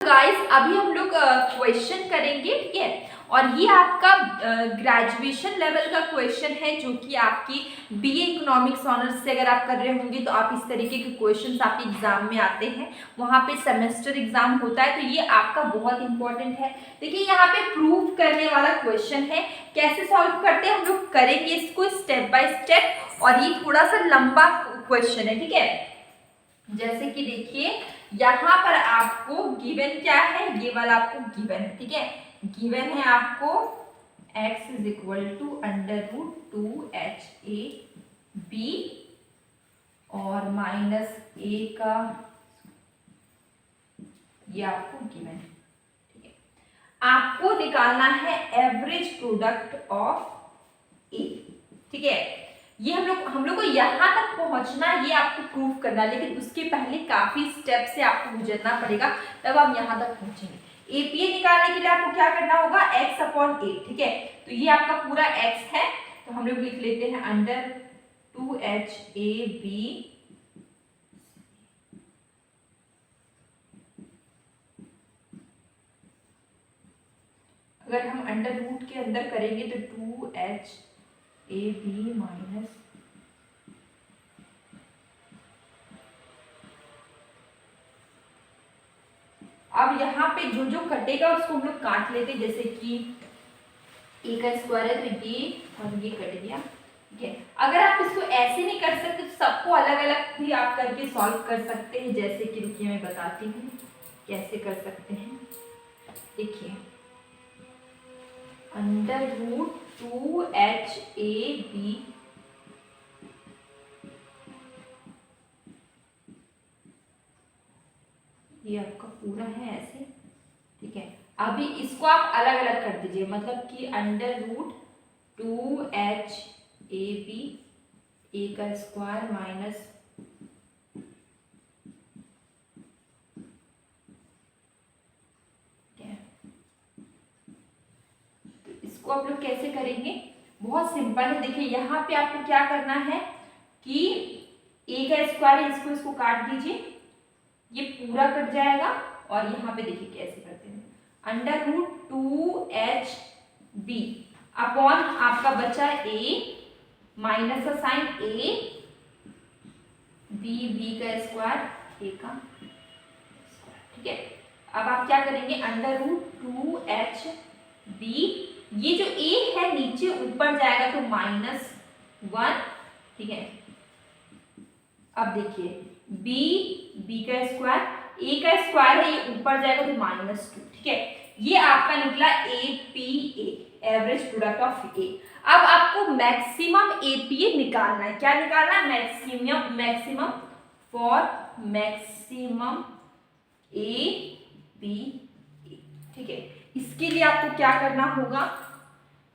Guys अभी हम लोग क्वेश्चन करेंगे, ठीक है। और ये आपका ग्रेजुएशन लेवल का क्वेश्चन है जो कि आपकी बीए इकोनॉमिक्स ऑनर्स से अगर आप कर रहे होंगे तो आप इस तरीके के क्वेश्चंस आपके एग्जाम में आते हैं, वहाँ पे सेमेस्टर एग्जाम होता है, तो ये आपका बहुत इंपॉर्टेंट है। देखिए यहाँ पे प्रूव करने वाला क्वेश्चन है, कैसे सॉल्व करते हैं हम लोग करेंगे इसको स्टेप बाय स्टेप, और ये थोड़ा सा लंबा क्वेश्चन है, ठीक है। जैसे कि देखिए यहाँ पर आपको गिवन क्या है, ये वाला आपको गिवन है, ठीक है। गिवन है आपको x is equal to √2ha b और माइनस a का ये आपको गिवन है, ठीक है। आपको निकालना है एवरेज प्रोडक्ट ऑफ a, ठीक है। ये हम लोग को यहाँ तक पहुंचना, ये आपको प्रूव करना, लेकिन उसके पहले काफी स्टेप से आपको गुजरना पड़ेगा, तब आप यहाँ तक पहुंचेंगे। एपीए निकालने के लिए आपको क्या करना होगा, x/a, ठीक है। तो ये आपका पूरा x है, तो हम लोग लिख लेते हैं √2ha b अगर हम अंडर रूट के अंदर करेंगे तो 2ha b माइनस अब यहाँ पे जो जो कटेगा उसको हम लोग काट लेते, जैसे कि a का स्क्वायर है तो ये और ये कट गया, ठीक है। अगर आप इसको ऐसे नहीं कर सकते तो सबको अलग अलग भी आप करके सॉल्व कर सकते हैं, जैसे कि रुकिए मैं बताती हूँ कैसे कर सकते हैं। देखिए √2ha b ये आपका पूरा है ऐसे, ठीक है। अभी इसको आप अलग अलग कर दीजिए, मतलब कि √2ha b a का स्क्वायर माइनस तो इसको आप लोग कैसे करेंगे, बहुत सिंपल है। देखिए यहाँ पे आपको क्या करना है कि a का स्क्वायर इसको काट दीजिए, ये पूरा कट जाएगा, और यहाँ पे देखिए कैसे करते हैं, √2h b अपॉन आपका बचा a माइनस का साइन a b का स्क्वायर a का स्क्वायर, ठीक है। अब आप क्या करेंगे, √2h b ये जो a है नीचे ऊपर जाएगा तो -1, ठीक है। अब देखिए b का स्क्वायर a का स्क्वायर है, ये ऊपर जाएगा तो -2, ठीक है। ये आपका निकला APA average product of A। अब आपको मैक्सिमम APA निकालना है, क्या निकालना है, मैक्सिमम फॉर मैक्सिमम APA, ठीक है। इसके लिए आपको क्या करना होगा,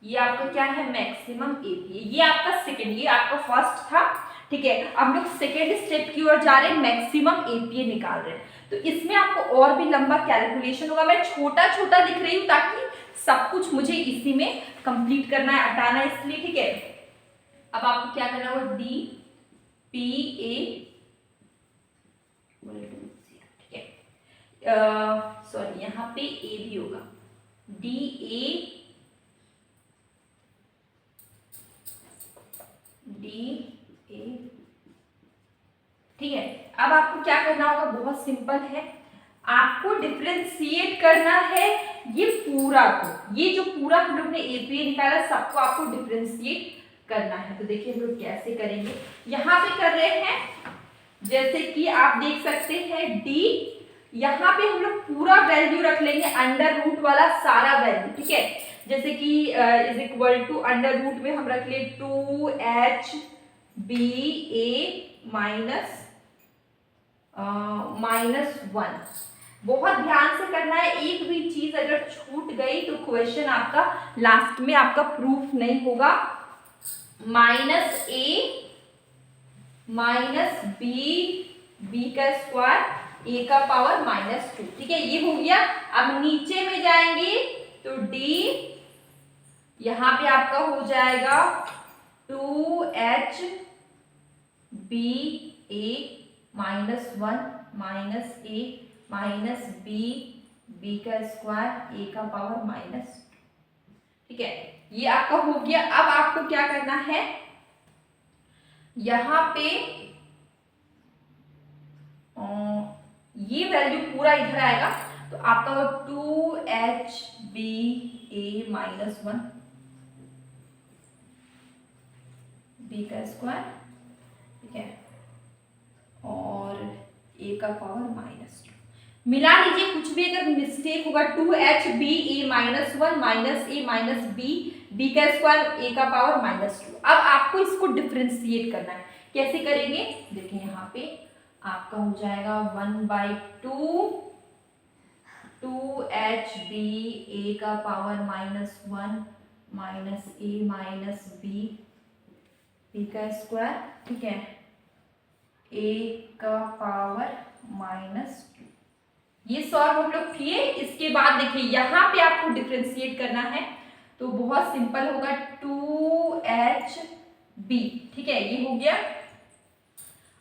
ये आपका क्या है मैक्सिमम APA, ये आपका सेकेंड, ये आपका फर्स्ट था, ठीक है। अब लोग सेकेंड स्टेप की ओर जा रहे हैं, मैक्सिमम APA निकाल रहे हैं। तो इसमें आपको और भी लंबा कैलकुलेशन होगा, मैं छोटा छोटा लिख रही हूँ ताकि सब कुछ मुझे इसी में कंप्लीट करना है, हटाना है, इसलिए, ठीक है। अब आपको क्या करना होगा, DPA, ठीक है, सॉरी यहाँ पे A भी होगा, DA ठीक है। अब आपको क्या करना होगा, बहुत सिंपल है, आपको डिफरेंशिएट करना है ये पूरा को, ये जो पूरा हम लोग ने APA निकाला सबको आपको डिफरेंशिएट करना है। तो देखिए हम लोग कैसे करेंगे, यहाँ पे कर रहे हैं, जैसे कि आप देख सकते हैं D, यहाँ पे हम लोग पूरा वैल्यू रख लेंगे, अंडर रूट वाला सारा वैल्यू, ठीक है। जैसे कि is equal to under root में हम रख ले 2h b a -1। बहुत ध्यान से करना है, एक भी चीज अगर छूट गई तो क्वेश्चन आपका लास्ट में आपका प्रूफ नहीं होगा। -a -b b का स्क्वायर a का पावर -2, ठीक है, ये हो गया। अब नीचे में जाएंगे तो d यहाँ पे आपका हो जाएगा 2h b a -1 -a -b B का स्क्वायर ए का पावर माइनस, ठीक है, ये आपका हो गया। अब आपको क्या करना है, यहां पे ये वैल्यू पूरा इधर आएगा, तो आपका वो 2HBA माइनस 1 बी का स्क्वायर, ठीक है, और ए का पावर माइनस 2 मिला लीजिए। कुछ भी अगर मिस्टेक होगा 2HBA माइनस 1 माइनस ए माइनस बी बी का स्क्वायर ए का पावर माइनस 2। अब आपको इसको डिफ्रेंशिएट करना है, कैसे करेंगे देखिए, यहाँ पे आपका हो जाएगा 1/2 2HBA का पावर माइनस 1 माइनस ए माइनस बी बी का स्क्वायर, ठीक है, ए का पावर माइनस 2। ये सॉल्व हम लोग किए। इसके बाद देखिए यहाँ पे आपको डिफ्रेंशिएट करना है, तो बहुत सिंपल होगा 2HB, ठीक है, ये हो गया।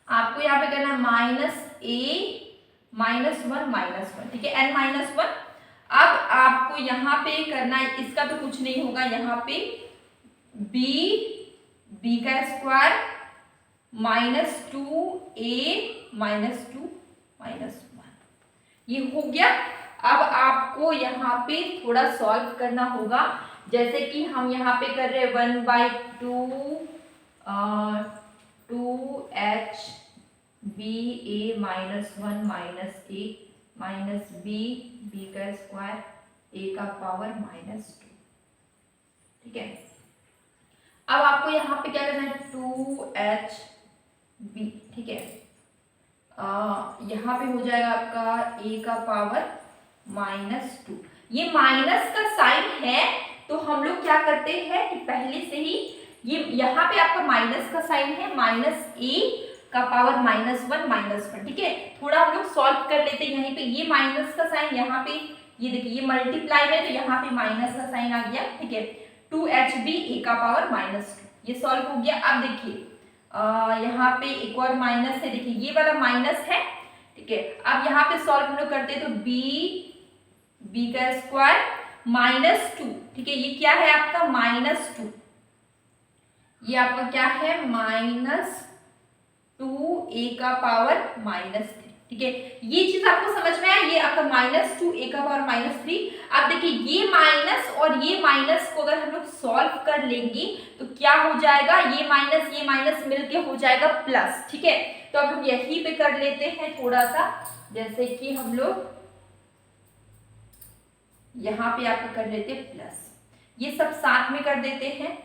आपको यहाँ पे करना है माइनस ए माइनस 1 माइनस 1, ठीक है, n माइनस 1। अब आपको यहाँ पे करना है, इसका तो कुछ नहीं होगा, यहाँ पे बी का square minus 2a minus 2 minus 1, ये हो गया। अब आपको यहाँ पे थोड़ा सॉल्व करना होगा, जैसे कि हम यहाँ पे कर रहे हैं 1/2 2HBA माइनस 1 माइनस ए माइनस बी का स्क्वायर ए का पावर माइनस 2, ठीक है। अब आपको यहाँ पे क्या करना है 2HB, ठीक है, यहाँ पे हो जाएगा आपका ए का पावर माइनस 2। ये माइनस का साइन है, तो हम लोग क्या करते हैं कि पहले से ही ये यहाँ पे आपका माइनस का साइन है, माइनस ए का पावर माइनस 1 माइनस 1, ठीक है। थोड़ा हम लोग सॉल्व कर लेते हैं, यहीं पे ये माइनस का साइन, यहाँ पे ये देखिए ये मल्टीप्लाई में, तो यहाँ पे माइनस का साइन आ गया, ठीक है, 2HB ए का पावर माइनस 2, ये सॉल्व हो गया। अब देखिए यहाँ पे एक और माइनस है, देखिए ये वाला माइनस है, ठीक है। अब यहाँ पे सॉल्व हम लोग करते हैं, तो बी का स्क्वायर माइनस 2, ठीक है, ये क्या है आपका माइनस 2, ये आपका क्या है माइनस 2 ए का पावर माइनस 3, ठीक है। ये चीज आपको समझ में आया, ये आपका माइनस 2 ए का पावर माइनस 3। अब देखिए ये माइनस और ये माइनस को अगर हम लोग सॉल्व कर लेंगे तो क्या हो जाएगा, ये माइनस मिलके हो जाएगा प्लस, ठीक है। तो अब लोग यही पे कर लेते हैं थोड़ा सा, जैसे कि हम लोग यहाँ पे आपको कर लेते हैं प्लस, ये सब साथ में कर देते हैं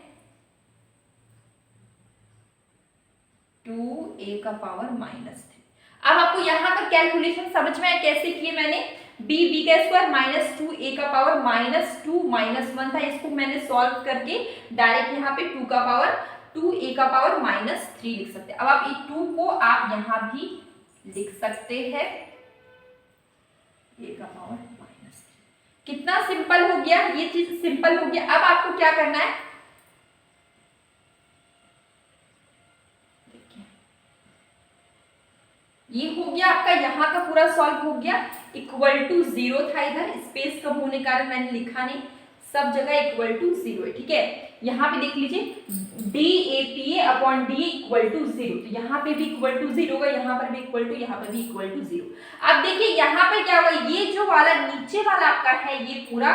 2a का पावर माइनस 3। अब आपको यहाँ का कैलकुलेशन समझ में आया कैसे किए मैंने, बी का स्क्वायर माइनस 2a का पावर माइनस 2 माइनस 1 था, इसको मैंने सॉल्व करके डायरेक्ट यहाँ पे 2a का पावर माइनस 3 लिख सकते हैं। अब आप इस 2 को आप यहाँ भी लिख सकते हैं a का पावर माइनस 3। कितना सिंपल हो गया, ये चीज सिंपल हो गया। अब आपको क्या करना है, ये हो गया आपका, यहाँ का पूरा सॉल्व हो गया, इक्वल टू 0 था, इधर स्पेस कम होने के कारण मैंने लिखा नहीं, सब जगह इक्वल टू 0 है, ठीक है। यहाँ पे देख लीजिए DAPA upon DA equal to 0, तो यहाँ पे भी इक्वल टू 0 होगा, यहाँ पर भी इक्वल टू, यहाँ पर भी इक्वल टू 0। अब देखिए यहाँ पे क्या होगा, ये जो वाला नीचे वाला आपका है ये पूरा,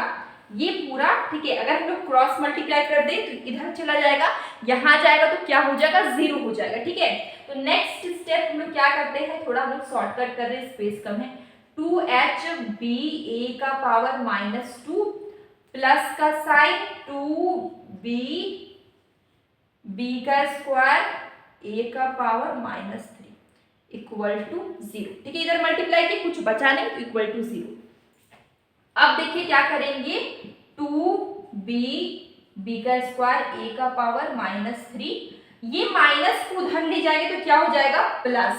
ठीक है, अगर हम लोग क्रॉस मल्टीप्लाई कर दें तो इधर चला जाएगा, यहाँ जाएगा तो क्या हो जाएगा 0 हो जाएगा, ठीक है। तो नेक्स्ट स्टेप हम लोग क्या करते हैं, थोड़ा हम लोग शॉर्टकट कर रहे हैं, स्पेस कम है, 2HBA का पावर माइनस 2 प्लस का साइन 2B का स्क्वायर A का पावर माइनस 3 इक्वल टू 0, ठीक है। इधर मल्टीप्लाई के कुछ बचा नहीं, तो इक्वल टू 0। अब देखिए क्या करेंगे, 2B का स्क्वायर A का पावर माइनस 3, ये माइनस को उधर ले जाएंगे तो क्या हो जाएगा प्लस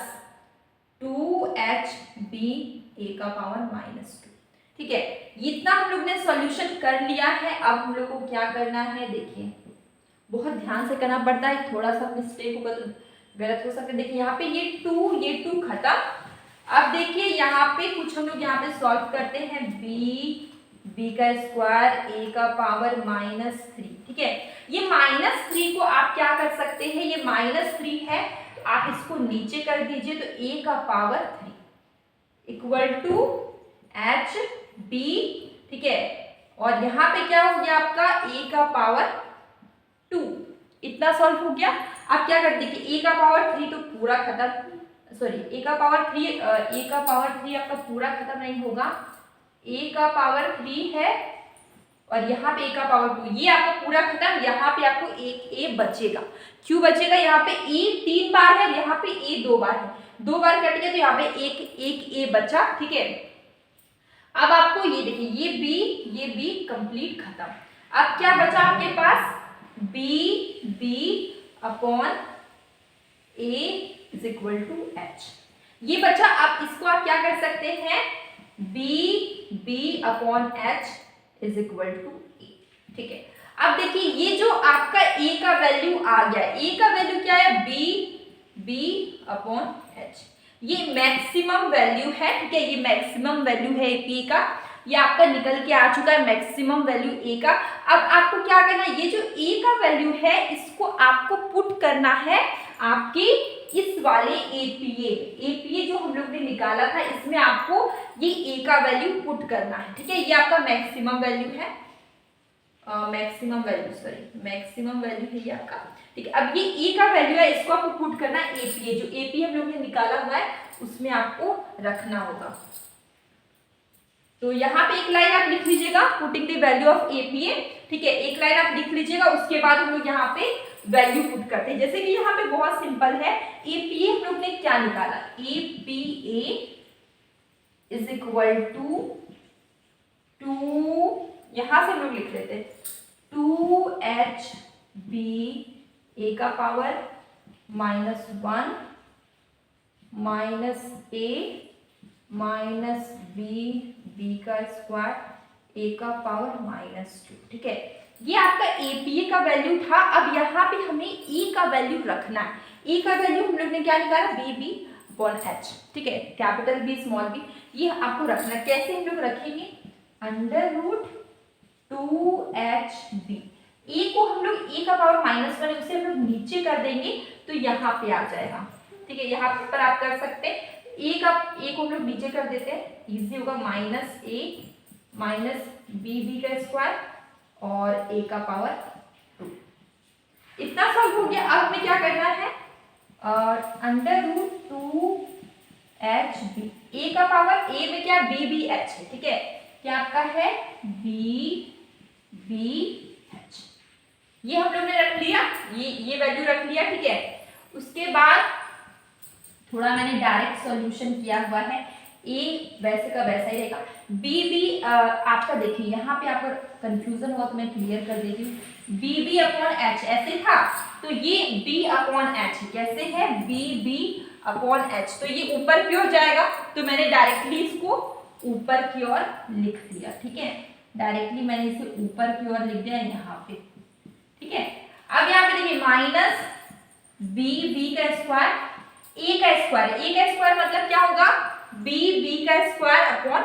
2HBA का पावर माइनस 2, ठीक है। इतना हम लोग ने सॉल्यूशन कर लिया है। अब हम लोग को क्या करना है, देखिए बहुत ध्यान से करना पड़ता है, थोड़ा सा मिस्टेक होगा तो गलत हो सकता है। देखिए यहाँ पे ये 2 खत्म। अब देखिए यहाँ पे कुछ हम लोग यहाँ पे सॉल्व करते हैं, बी का स्क्वायर ए का पावर -3, ठीक है। ये -3 को आप क्या कर सकते हैं, ये -3 है तो आप इसको नीचे कर दीजिए, तो ए का power 3 equal to h b, ठीक है। और यहाँ पे क्या हो गया आपका ए का पावर 2, इतना सॉल्व हो गया। आप क्या करते हैं कि ए का पावर 3 तो पूरा खत्म, सॉरी ए का पावर 3 आपका पूरा खत्म नहीं होगा, ए का पावर 3 है और यहाँ पे ए का पावर 2, ये आपका पूरा खत्म। यहाँ पे आपको एक ए बचेगा, क्यों बचेगा, यहाँ पे ए 3 बार है, यहाँ पे ए 2 बार है, 2 बार कट गया तो यहाँ पे एक ए बचा, ठीक है। अब आपको ये देखिए ये बी कंप्लीट खत्म। अब क्या बचा आपके पास, B upon A is equal to H, ये बचा। अब इसको आप क्या कर सकते हैं, B upon H is equal to A, ठीक है। अब देखिए ये जो आपका ए का वैल्यू आ गया, ए का वैल्यू क्या है, बी अपॉन एच, ये मैक्सिमम वैल्यू है, ठीक है। ये मैक्सिमम वैल्यू है पी का, ये आपका निकल के आ चुका है मैक्सिमम वैल्यू ए का। अब आपको क्या करना है, ये जो ए का वैल्यू है इसको आपको पुट करना है आपके इस वाले एपीए जो हम लोग ने निकाला था, इसमें आपको ये ए का वैल्यू पुट करना है, ठीक है। ये आपका मैक्सिमम वैल्यू है, मैक्सिमम वैल्यू है ये आपका, ठीक है। अब ये ए का वैल्यू है, इसको आपको पुट करना है एपीए, जो एपीए हम लोग ने निकाला हुआ है उसमें आपको रखना होगा। तो यहाँ पे एक लाइन आप लिख लीजिएगा, putting the value of APA, ठीक है। एक लाइन आप लिख लीजिएगा, उसके बाद हम लोग यहाँ पे वैल्यू पुट करते हैं। जैसे कि यहाँ पे बहुत सिंपल है, एपीए हम लोग ने क्या निकाला, एपीए इज इक्वल टू यहां से हम लोग लिख लेते हैं 2HB ए का पावर -1 -A -B का स्क्वायर ए का पावर -2, ठीक है। ये आपका एपीए का वैल्यू था। अब यहाँ पे हमें ई का वैल्यू रखना है। ई का वैल्यू हम लोग ने क्या निकाला, बी अपॉन एच, ठीक है, कैपिटल बी स्मॉल बी, ये आपको रखना है। कैसे हम लोग रखेंगे, √2HB, ए को हम लोग ए का पावर -1 उसे हम लोग नीचे कर देंगे तो यहाँ पे आ जाएगा, ठीक है। यहाँ पर आप कर सकते हैं, ए को हम लोग नीचे कर देते हैं, इजी होगा, -A -BB का स्क्वायर और ए का पावर 2, इतना सॉल्व हो गया। अब हमें क्या करना है, √2HB, ए का पावर ए में क्या BBH है, ठीक है, क्या आपका है BBH, ये हम लोग ने रख लिया, ये वैल्यू रख लिया, ठीक है। उसके बाद थोड़ा मैंने डायरेक्ट सॉल्यूशन किया हुआ है, ए वैसे का वैसा ही रहेगा, बी आपका देखिए यहाँ पे आपको कंफ्यूजन हुआ तो मैं क्लियर कर देती हूँ, बी अपॉन एच ऐसे था तो ये बी अपॉन एच कैसे है, बी अपॉन एच, तो ये ऊपर की ओर जाएगा तो मैंने डायरेक्टली इसको ऊपर की ओर लिख दिया, ठीक है। डायरेक्टली मैंने इसे ऊपर की ओर लिख दिया यहाँ पे, ठीक है। अब यहाँ पे देखिए -B का स्क्वायर ए का स्क्वायर मतलब क्या होगा, बी का स्क्वायर अपॉन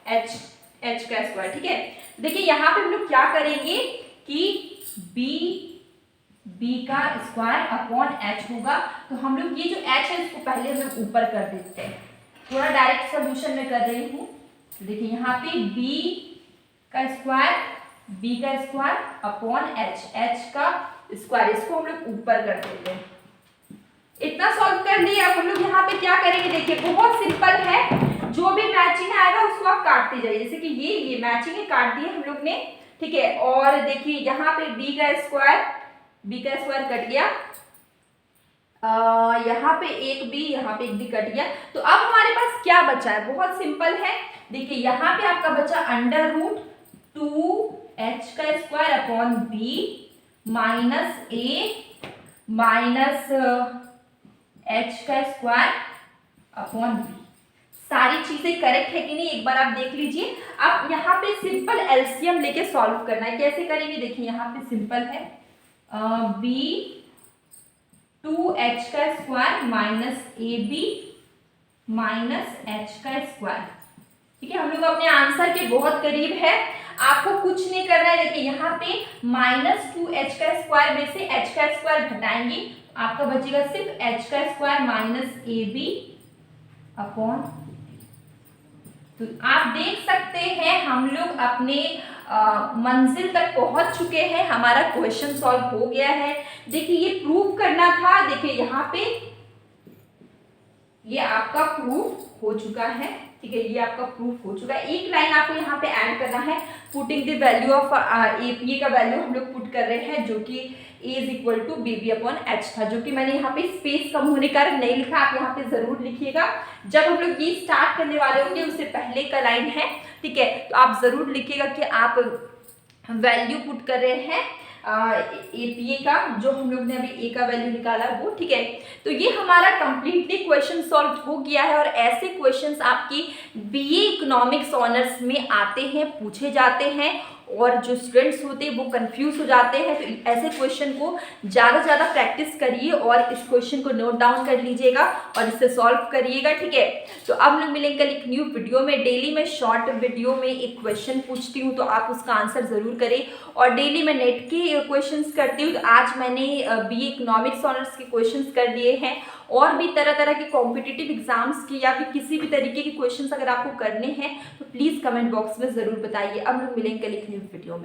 एच का स्क्वायर, ठीक है। देखिए यहाँ पे हम लोग क्या करेंगे कि बी का स्क्वायर अपॉन एच होगा, तो हम लोग ये जो एच है इसको पहले हम लोग ऊपर कर देते हैं। थोड़ा डायरेक्ट सोल्यूशन में कर रही हूँ, तो देखिए यहाँ पे बी का स्क्वायर अपॉन एच का स्क्वायर, इसको हम लोग ऊपर कर देते हैं। इतना सॉल्व कर लिया। अब हम लोग यहाँ पे क्या करेंगे, देखिए बहुत सिंपल है, जो भी मैचिंग आएगा उसको आप काटते जाइए, जैसे कि ये मैचिंग है, काट दिए हम लोग ने, ठीक है। और देखिए यहाँ पे बी का स्क्वायर कट गया, यहाँ पे एक बी कट गया, तो अब हमारे पास क्या बचा है, बहुत सिंपल है। देखिए यहाँ पे आपका बचा √2h का square upon b -A -h का स्क्वायर अपॉन बी। सारी चीजें करेक्ट है कि नहीं एक बार आप देख लीजिए। अब यहाँ पे सिंपल एलसीएम लेके सॉल्व करना है, कैसे करेंगे, देखिए यहाँ पे सिंपल है, b 2h का स्क्वायर -AB माइनस एच का स्क्वायर। ठीक है, हम लोग अपने आंसर के बहुत करीब है। आपको कुछ नहीं करना है। देखिए यहाँ पे -2h का स्क्वायर में से h का स्क्वायर घटाएंगे, आपका बचेगा सिर्फ h का स्क्वायर माइनस AB अपॉन। तो आप देख सकते हैं हम लोग अपने मंजिल तक पहुंच चुके हैं। हमारा क्वेश्चन सॉल्व हो गया है। देखिए ये प्रूव करना था। देखिए यहाँ पे ये आपका प्रूफ हो चुका है। ठीक है, ये आपका प्रूफ हो चुका है। एक लाइन आपको यहाँ पे ऐड करना है, पुटिंग द वैल्यू ऑफ ए का वैल्यू हम लोग पुट कर रहे हैं, जो कि a is equal to BB upon h था, जो कि मैंने यहाँ पे स्पेस कम होने का नहीं लिखा। आप यहाँ पे जरूर लिखिएगा। जब हम लोग ये स्टार्ट करने वाले होंगे उससे पहले का लाइन है। ठीक है, तो आप जरूर लिखिएगा कि आप वैल्यू पुट कर रहे हैं APA का, जो हम लोग ने अभी ए का वैल्यू निकाला वो। ठीक है, तो ये हमारा कंप्लीटली क्वेश्चन सॉल्व हो गया है। और ऐसे क्वेश्चंस आपकी BA इकोनॉमिक्स ऑनर्स में आते हैं, पूछे जाते हैं, और जो स्टूडेंट्स होते हैं वो कंफ्यूज हो जाते हैं। तो ऐसे क्वेश्चन को ज़्यादा से ज़्यादा प्रैक्टिस करिए और इस क्वेश्चन को नोट डाउन कर लीजिएगा और इसे सॉल्व करिएगा। ठीक है, तो अब लोग मिलेंगे कल एक न्यू वीडियो में। डेली मैं शॉर्ट वीडियो में एक क्वेश्चन पूछती हूँ, तो आप उसका आंसर ज़रूर करें। और डेली मैं नेट के क्वेश्चंस करती हूँ। तो आज मैंने BA इकोनॉमिक्स ऑनर्स के क्वेश्चंस कर लिए हैं, और भी तरह तरह के कॉम्पिटिटिव एग्जाम्स की या फिर किसी भी तरीके के क्वेश्चंस अगर आपको करने हैं तो प्लीज़ कमेंट बॉक्स में ज़रूर बताइए। अब लोग मिलेंगे कल एक न्यू वीडियो में।